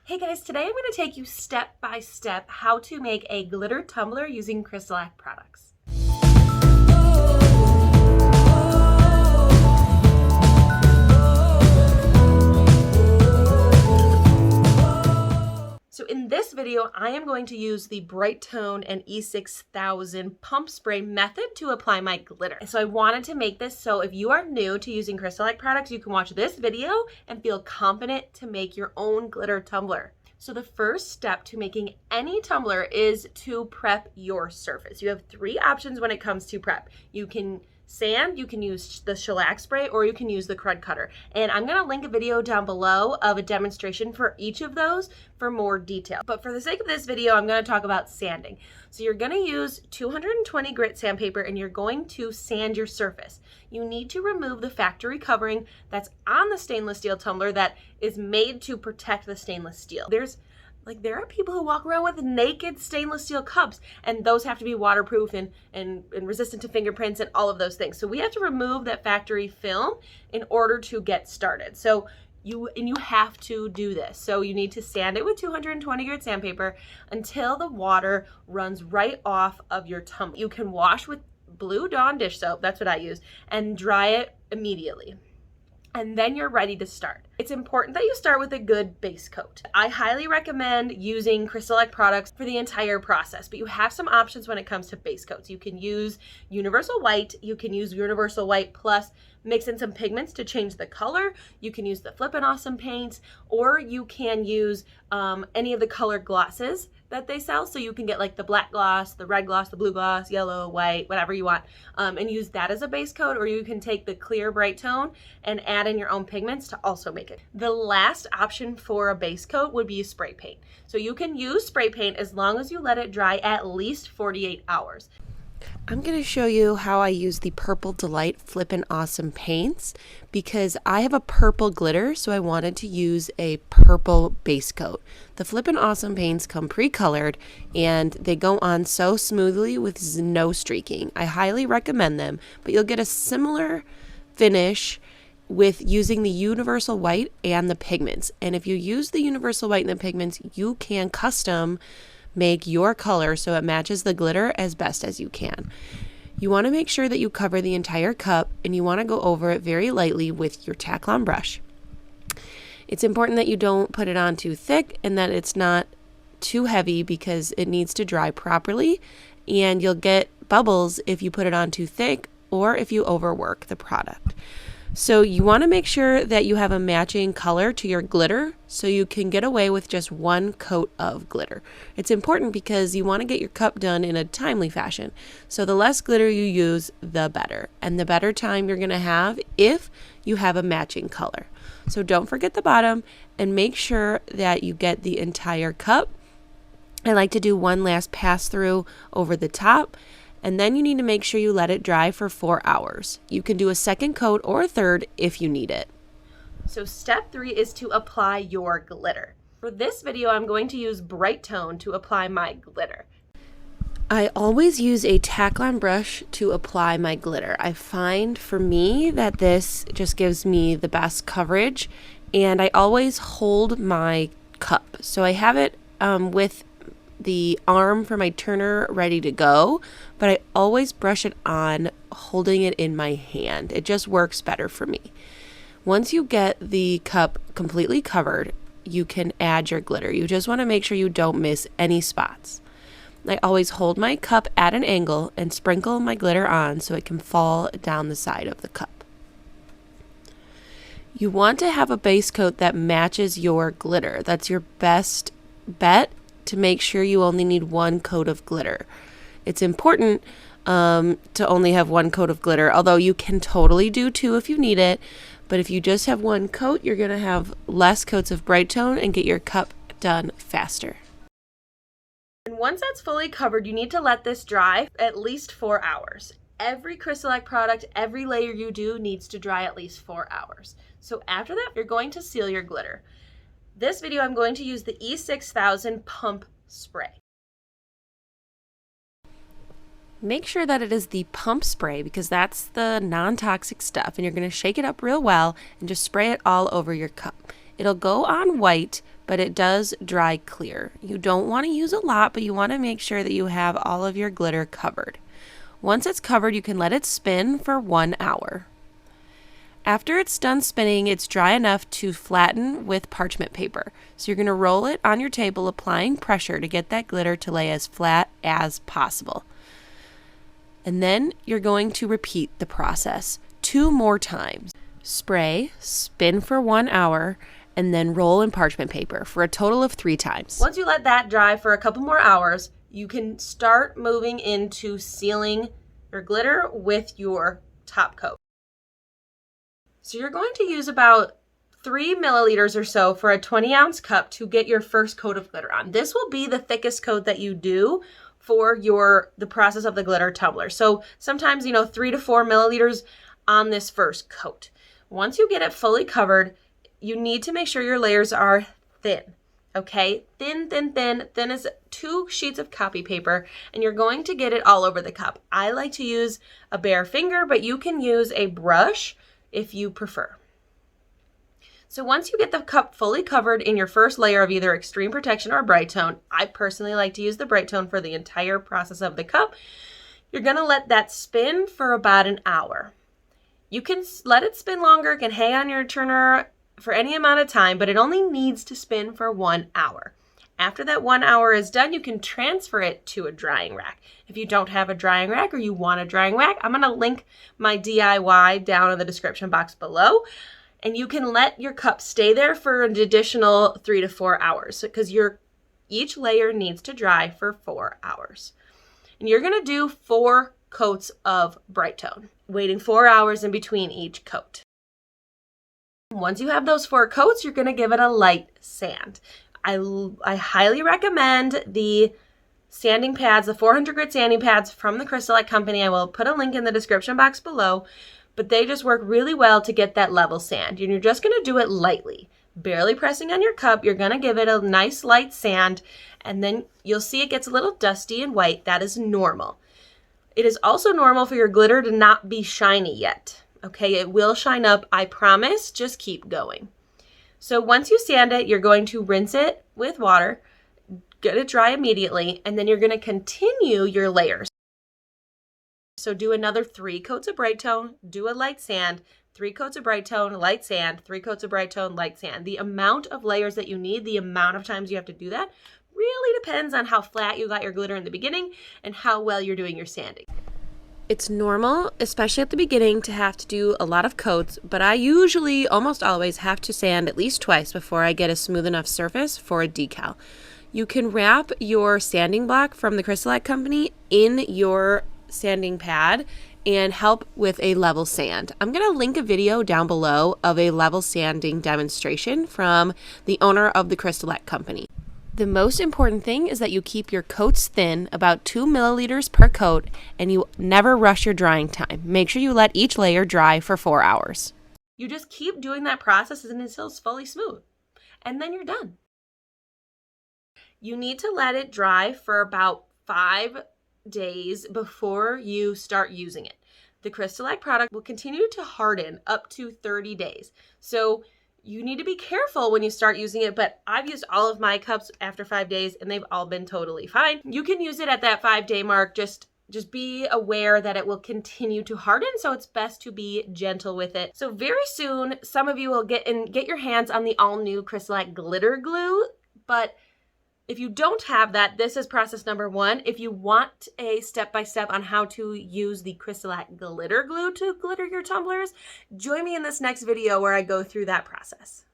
Hey guys, today I'm going to take you step by step how to make a glitter tumbler using CrystaLac products. So in this video, I am going to use the Bright Tone and E6000 pump spray method to apply my glitter. So I wanted to make this so if you are new to using CrystaLac products, you can watch this video and feel confident to make your own glitter tumbler. So the first step to making any tumbler is to prep your surface. You have three options when it comes to prep. You can sand, you can use the shellac spray, or you can use the crud cutter. And I'm gonna link a video down below of a demonstration for each of those for more detail. But for the sake of this video, I'm gonna talk about sanding. So you're gonna use 220 grit sandpaper and you're going to sand your surface. You need to remove the factory covering that's on the stainless steel tumbler that is made to protect the stainless steel. There are people who walk around with naked stainless steel cups, and those have to be waterproof and resistant to fingerprints and all of those things. So we have to remove that factory film in order to get started. So you have to do this. So you need to sand it with 220 grit sandpaper until the water runs right off of your tumbler. You can wash with Blue Dawn dish soap, that's what I use, and dry it immediately. And then you're ready to start. It's important that you start with a good base coat. I highly recommend using CrystaLac products for the entire process, but you have some options when it comes to base coats. You can use Universal White, you can use Universal White plus mix in some pigments to change the color. You can use the Flippin' Awesome paints, or you can use any of the colored glosses that they sell. So you can get like the black gloss, the red gloss, the blue gloss, yellow, white, whatever you want, and use that as a base coat, or you can take the clear Bright Tone and add in your own pigments to also make it. The last option for a base coat would be spray paint. So you can use spray paint as long as you let it dry at least 48 hours. I'm going to show you how I use the Purple Delight Flippin' Awesome paints because I have a purple glitter, so I wanted to use a purple base coat. The Flippin' Awesome paints come pre-colored and they go on so smoothly with no streaking. I highly recommend them, but you'll get a similar finish with using the Universal White and the pigments. And if you use the Universal White and the pigments, you can custom make your color so it matches the glitter as best as you can. You want to make sure that you cover the entire cup and you want to go over it very lightly with your Taklon brush. It's important that you don't put it on too thick and that it's not too heavy because it needs to dry properly, and you'll get bubbles if you put it on too thick or if you overwork the product. So you want to make sure that you have a matching color to your glitter so you can get away with just one coat of glitter. It's important because you want to get your cup done in a timely fashion. So the less glitter you use, the better. And the better time you're going to have if you have a matching color. So don't forget the bottom and make sure that you get the entire cup. I like to do one last pass through over the top. And then you need to make sure you let it dry for 4 hours. You can do a second coat or a third if you need it. So step 3 is to apply your glitter. For this video, I'm going to use Bright Tone to apply my glitter. I always use a Taklon brush to apply my glitter. I find for me that this just gives me the best coverage, and I always hold my cup. So I have it with the arm for my turner ready to go, but I always brush it on holding it in my hand. It just works better for me. Once you get the cup completely covered, you can add your glitter. You just want to make sure you don't miss any spots. I always hold my cup at an angle and sprinkle my glitter on so it can fall down the side of the cup. You want to have a base coat that matches your glitter. That's your best bet to make sure you only need one coat of glitter. It's important to only have one coat of glitter, although you can totally do 2 if you need it. But if you just have one coat, you're going to have less coats of Bright Tone and get your cup done faster. And once that's fully covered, you need to let this dry at least 4 hours. Every CrystaLac product, every layer you do needs to dry at least 4 hours. So after that, you're going to seal your glitter. This video, I'm going to use the E6000 pump spray. Make sure that it is the pump spray because that's the non-toxic stuff, and you're going to shake it up real well and just spray it all over your cup. It'll go on white, but it does dry clear. You don't want to use a lot, but you want to make sure that you have all of your glitter covered. Once it's covered, you can let it spin for 1 hour. After it's done spinning, it's dry enough to flatten with parchment paper. So you're going to roll it on your table, applying pressure to get that glitter to lay as flat as possible. And then you're going to repeat the process 2 more times. Spray, spin for 1 hour, and then roll in parchment paper for a total of 3 times. Once you let that dry for a couple more hours, you can start moving into sealing your glitter with your top coat. So you're going to use about 3 milliliters or so for a 20-ounce cup to get your first coat of glitter on. This will be the thickest coat that you do for the process of the glitter tumbler. So sometimes, 3 to 4 milliliters on this first coat. Once you get it fully covered, you need to make sure your layers are thin. Okay, thin as 2 sheets of copy paper, and you're going to get it all over the cup. I like to use a bare finger, but you can use a brush if you prefer. So once you get the cup fully covered in your first layer of either extreme protection or bright tone, I personally like to use the bright tone for the entire process of the cup, you're going to let that spin for about an hour. You can let it spin longer, it can hang on your turner for any amount of time, but it only needs to spin for 1 hour. After that 1 hour is done, you can transfer it to a drying rack. If you don't have a drying rack or you want a drying rack, I'm going to link my DIY down in the description box below. And you can let your cup stay there for an additional 3 to 4 hours because each layer needs to dry for 4 hours. And you're going to do 4 coats of bright tone, waiting 4 hours in between each coat. Once you have those 4 coats, you're going to give it a light sand. I highly recommend the sanding pads, the 400 grit sanding pads from the CrystaLac Company. I will put a link in the description box below, but they just work really well to get that level sand. And you're just going to do it lightly, barely pressing on your cup. You're going to give it a nice light sand, and then you'll see it gets a little dusty and white. That is normal. It is also normal for your glitter to not be shiny yet. Okay, it will shine up, I promise. Just keep going. So once you sand it, you're going to rinse it with water, get it dry immediately, and then you're going to continue your layers. So do another 3 coats of bright tone, do a light sand, 3 coats of bright tone, light sand, 3 coats of bright tone, light sand. The amount of layers that you need, the amount of times you have to do that, really depends on how flat you got your glitter in the beginning and how well you're doing your sanding. It's normal, especially at the beginning, to have to do a lot of coats, but I usually, almost always, have to sand at least twice before I get a smooth enough surface for a decal. You can wrap your sanding block from the CrystaLac Company in your sanding pad and help with a level sand. I'm going to link a video down below of a level sanding demonstration from the owner of the CrystaLac Company. The most important thing is that you keep your coats thin, about 2 milliliters per coat, and you never rush your drying time. Make sure you let each layer dry for 4 hours. You just keep doing that process until it's fully smooth, and then you're done. You need to let it dry for about 5 days before you start using it. The CrystaLac product will continue to harden up to 30 days. So you need to be careful when you start using it, but I've used all of my cups after 5 days and they've all been totally fine. You can use it at that 5-day mark. Just be aware that it will continue to harden, so it's best to be gentle with it. So very soon, some of you will get your hands on the all-new CrystaLac glitter glue, but if you don't have that, this is process number 1. If you want a step-by-step on how to use the CrystaLac glitter glue to glitter your tumblers, join me in this next video where I go through that process.